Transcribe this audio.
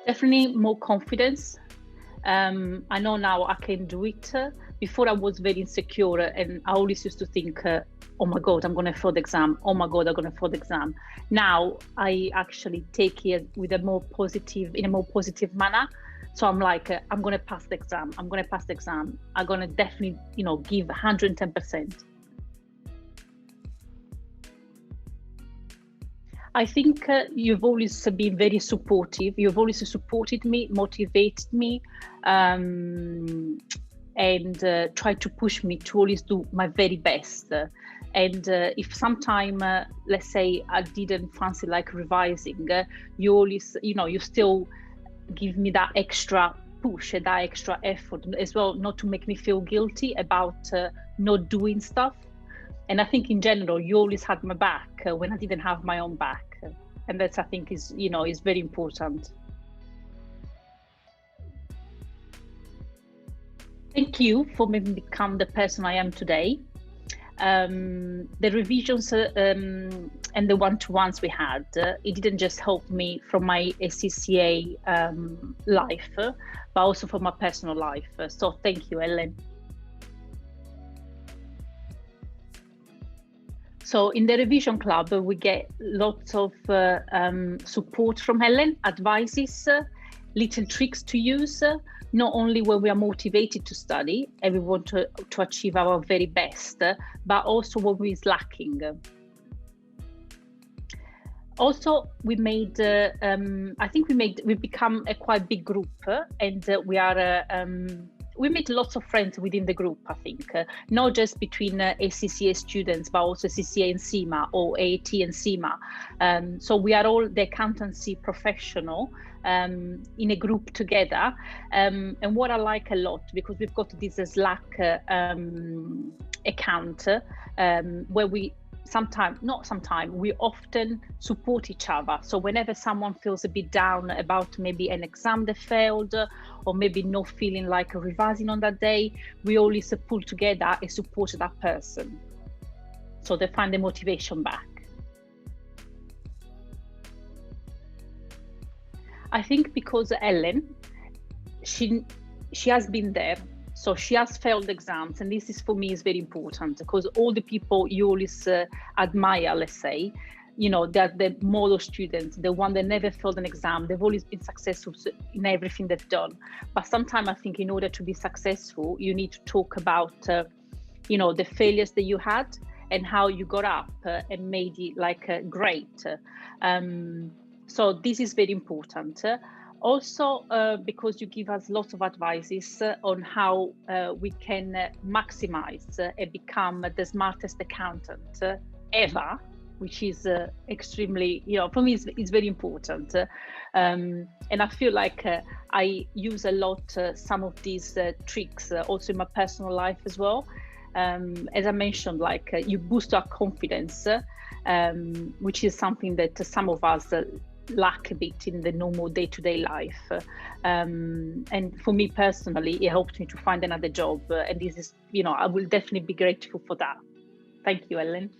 Definitely more confidence. I know now I can do it. Before I was very insecure and I always used to think, oh my God, I'm going to fail the exam. Oh my God, I'm going to fail the exam. Now I actually take it with in a more positive manner. So I'm like, I'm going to pass the exam. I'm going to pass the exam. I'm going to definitely, give 110%. I think you've always been very supportive. You've always supported me, motivated me, and tried to push me to always do my very best. And if sometime, let's say, I didn't fancy like revising, you always, you still give me that extra push, that extra effort as well, not to make me feel guilty about not doing stuff. And I think in general, you always had my back when I didn't have my own back. And that's, I think, is very important. Thank you for making me become the person I am today. The revisions and the one-to-ones we had, it didn't just help me from my ACCA life, but also for my personal life. So thank you, Helen. So in the revision club, we get lots of support from Helen, advices, little tricks to use, not only when we are motivated to study and we want to achieve our very best, but also when we're lacking. Also, we made, I think we've become a quite big group, and we made lots of friends within the group, I think, not just between ACCA students, but also ACCA and CIMA, or AAT and CIMA. So we are all the accountancy professional in a group together. And what I like a lot, because we've got this Slack account where we we often support each other. So whenever someone feels a bit down about maybe an exam they failed, or maybe not feeling like revising on that day, we always pull together and support that person, so they find the motivation back. I think because Helen, she has been there. So she has failed exams, and this is, for me, is very important, because all the people you always admire, let's say, they're the model students, the one that never failed an exam. They've always been successful in everything they've done. But sometimes I think in order to be successful, you need to talk about, the failures that you had and how you got up and made it great. So this is very important. Also, because you give us lots of advices on how we can maximize and become the smartest accountant ever, which is extremely, for me, it's very important. And I feel like I use a lot some of these tricks also in my personal life as well. As I mentioned, you boost our confidence, which is something that some of us lack a bit in the normal day-to-day life. And for me personally, it helped me to find another job. And this is, I will definitely be grateful for that. Thank you, Helen.